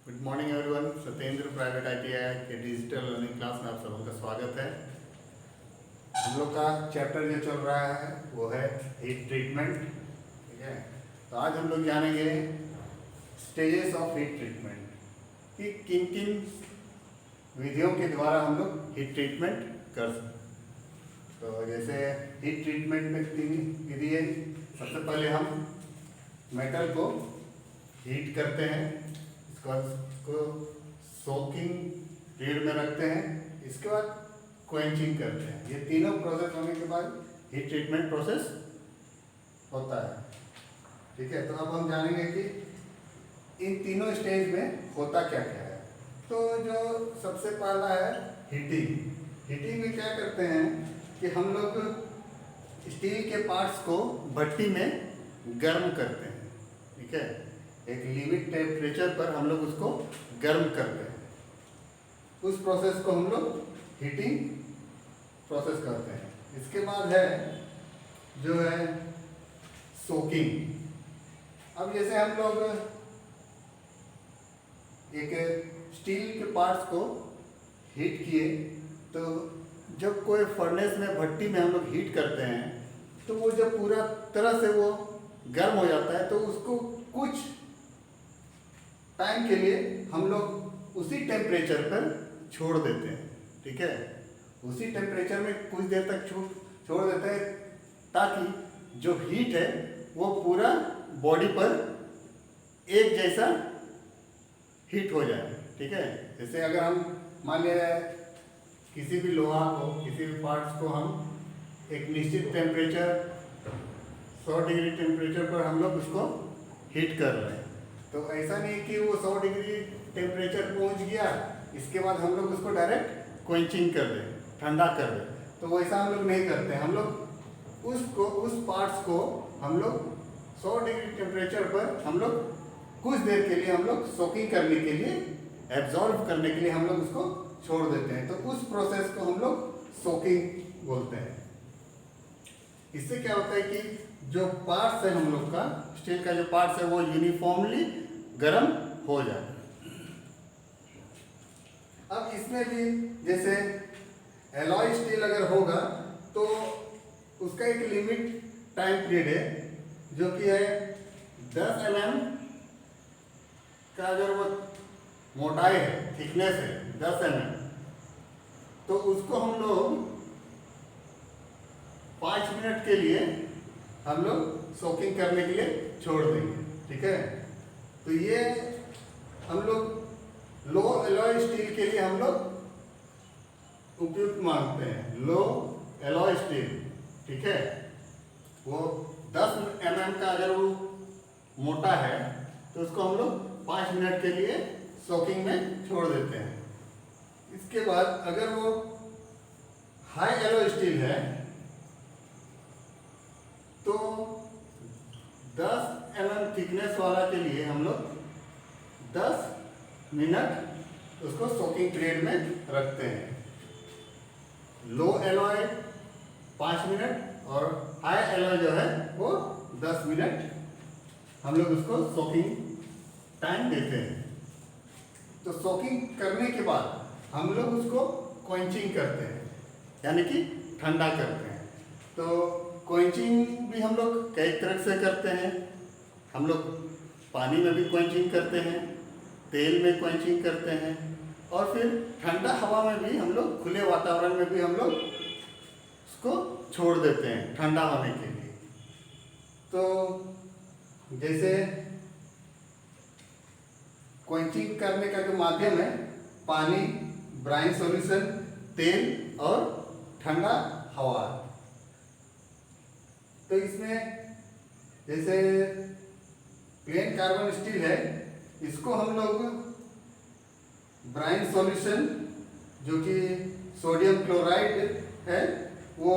Good morning everyone. Satyendra private ITI के digital learning class में आप सबों का स्वागत है। हम लोग का चैप्टर जो चल रहा है वो है हीट ट्रीटमेंट। ठीक है, तो आज हम लोग जानेंगे स्टेजेस ऑफ हीट ट्रीटमेंट कि किन किन विधियों के द्वारा हम लोग हीट ट्रीटमेंट कर सकते हैं। तो जैसे हीट ट्रीटमेंट में तीन विधि है। सबसे पहले हम मेटल को हीट करते हैं, इसको सोकिंग पीरियड में रखते हैं, इसके बाद क्वेंचिंग करते हैं। ये तीनों प्रोसेस होने के बाद हीट ट्रीटमेंट प्रोसेस होता है। ठीक है, तो अब हम जानेंगे कि इन तीनों स्टेज में होता क्या क्या है। तो जो सबसे पहला है हीटिंग। हीटिंग में क्या करते हैं कि हम लोग स्टील के पार्ट्स को भट्टी में गर्म करते हैं। ठीक है, एक लिमिट टेम्परेचर पर हम लोग उसको गर्म करते हैं। उस प्रोसेस को हम लोग हीटिंग प्रोसेस करते हैं। इसके बाद है जो है सोकिंग। अब जैसे हम लोग एक स्टील के पार्ट्स को हीट किए, तो जब कोई फर्नेस में भट्टी में हम लोग हीट करते हैं तो वो जब पूरा तरह से वो गर्म हो जाता है तो उसको कुछ टाइम के लिए हम लोग उसी टेम्परेचर पर छोड़ देते हैं। ठीक है, उसी टेम्परेचर में कुछ देर तक छोड़ देते हैं ताकि जो हीट है वो पूरा बॉडी पर एक जैसा हीट हो जाए। ठीक है, जैसे अगर हम मान लिया किसी भी लोहा को, किसी भी पार्ट्स को हम एक निश्चित टेम्परेचर 100 डिग्री टेम्परेचर पर हम लोग उसको हीट कर रहे हैं, तो ऐसा नहीं कि वो 100 डिग्री टेम्परेचर पहुंच गया इसके बाद हम लोग उसको डायरेक्ट क्वेंचिंग कर दें, ठंडा कर दें। तो वैसा हम लोग नहीं करते। हम लोग उस पार्ट्स को हम लोग 100 डिग्री टेम्परेचर पर हम लोग कुछ देर के लिए हम लोग सोकिंग करने के लिए, एब्जॉर्ब करने के लिए हम लोग उसको छोड़ देते हैं। तो उस प्रोसेस को हम लोग सोकिंग बोलते हैं। इससे क्या होता है कि जो पार्ट्स है हम लोग का, स्टील का जो पार्ट्स है वो यूनिफॉर्मली गर्म हो जाए। अब इसमें भी जैसे एलॉय स्टील अगर होगा तो उसका एक लिमिट टाइम पीरियड है जो कि है 10 mm का। अगर वो मोटाई है, थिकनेस है 10 mm, तो उसको हम लोग 5 मिनट के लिए हम लोग सोकिंग करने के लिए छोड़ देंगे। ठीक है, तो ये हम लोग लो एलॉय स्टील के लिए हम लोग उपयुक्त मानते हैं। लो एलॉय स्टील, ठीक है, वो 10 mm का अगर वो मोटा है तो उसको हम लोग 5 मिनट के लिए सोकिंग में छोड़ देते हैं। इसके बाद अगर वो हाई एलॉय स्टील है तो 10 mm थिकनेस वाला के लिए हम लोग 10 मिनट उसको सोकिंग पीरियड में रखते हैं। लो एलॉय 5 मिनट और हाई एलॉय जो है वो 10 मिनट हम लोग उसको सोकिंग टाइम देते हैं। तो सोकिंग करने के बाद हम लोग उसको क्वेंचिंग करते हैं, यानी कि ठंडा करते हैं। तो क्वेंचिंग भी हम लोग कई तरह से करते हैं। हम लोग पानी में भी क्वेंचिंग करते हैं, तेल में क्वेंचिंग करते हैं, और फिर ठंडा हवा में भी हम लोग, खुले वातावरण में भी हम लोग उसको छोड़ देते हैं ठंडा होने के लिए। तो जैसे क्वेंचिंग करने का जो माध्यम है पानी, ब्राइन सॉल्यूशन, तेल और ठंडा हवा। तो इसमें जैसे प्लेन कार्बन स्टील है, इसको हम लोग ब्राइन सॉल्यूशन जो कि सोडियम क्लोराइड है वो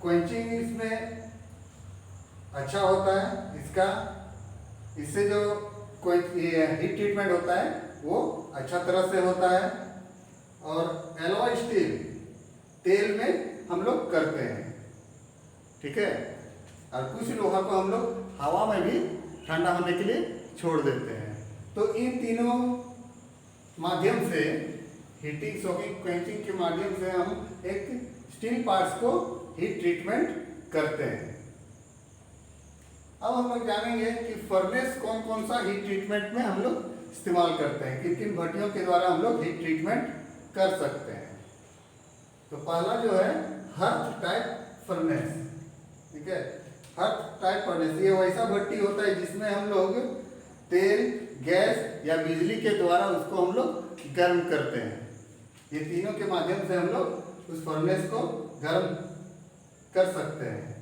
क्वेंचिंग इसमें अच्छा होता है। इससे जो हीट ट्रीटमेंट होता है वो अच्छा तरह से होता है। और एलॉय स्टील तेल में हम लोग करते हैं। ठीक है, और कुछ लोहा को हम लोग हवा में भी ठंडा होने के लिए छोड़ देते हैं। तो इन तीनों माध्यम से, हीटिंग, सोकिंग, क्वेंचिंग के माध्यम से हम एक स्टील पार्ट्स को हीट ट्रीटमेंट करते हैं। अब हम लोग जानेंगे कि फर्नेस कौन कौन सा हीट ट्रीटमेंट में हम लोग इस्तेमाल करते हैं, किन किन भट्टियों के द्वारा हम लोग हीट ट्रीटमेंट कर सकते हैं। तो पहला जो है हर्थ टाइप फर्नेस, ठीक है। हर्थ टाइप फर्नेस ये वैसा भट्टी होता है जिसमें हम लोग तेल, गैस या बिजली के द्वारा उसको हम लोग गर्म करते हैं। ये तीनों के माध्यम से हम लोग उस फर्नेस को गर्म कर सकते हैं।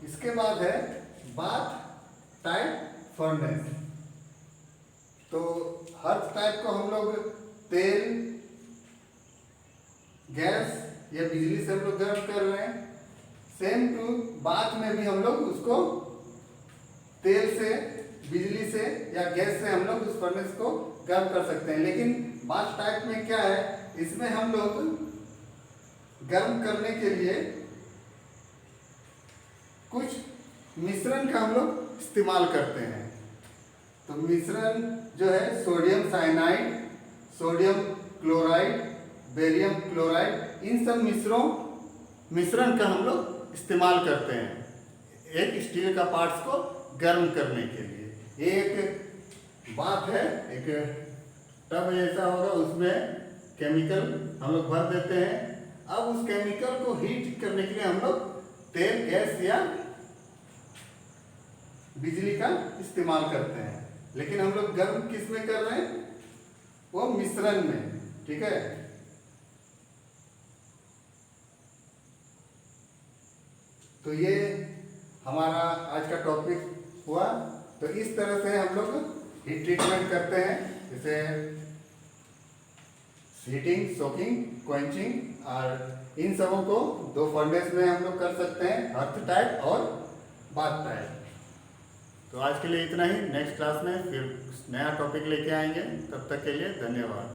इसके बाद है बाथ टाइप फर्नेस। तो हर्थ टाइप को हम लोग तेल, गैस या बिजली से हम लोग गर्म कर रहे हैं। सेम टू बाथ में भी हम लोग उसको तेल से, बिजली से या गैस से हम लोग उस फर्नेस को गर्म कर सकते हैं। लेकिन बाथ टाइप में क्या है, इसमें हम लोग गर्म करने के लिए कुछ मिश्रण का हम लोग इस्तेमाल करते हैं। तो मिश्रण जो है sodium cyanide, sodium chloride, barium chloride, इन सब मिश्रण का हम लोग इस्तेमाल करते हैं एक स्टील का पार्ट्स को गर्म करने के लिए। ये एक बात है, एक टब जैसा होगा, उसमें केमिकल हम लोग भर देते हैं। अब उस केमिकल को हीट करने के लिए हम लोग तेल, गैस या बिजली का इस्तेमाल करते हैं। लेकिन हम लोग गर्म किस में कर रहे हैं, वो मिश्रण में, ठीक है। तो ये हमारा आज का टॉपिक हुआ। तो इस तरह से हम लोग हीट ट्रीटमेंट करते हैं, जैसे हीटिंग, सोकिंग, क्वेंचिंग, और इन सबों को दो फर्नेस में हम लोग कर सकते हैं, हर्थ टाइप और बाथ टाइप। तो आज के लिए इतना ही। नेक्स्ट क्लास में फिर नया टॉपिक लेके आएंगे। तब तक के लिए धन्यवाद।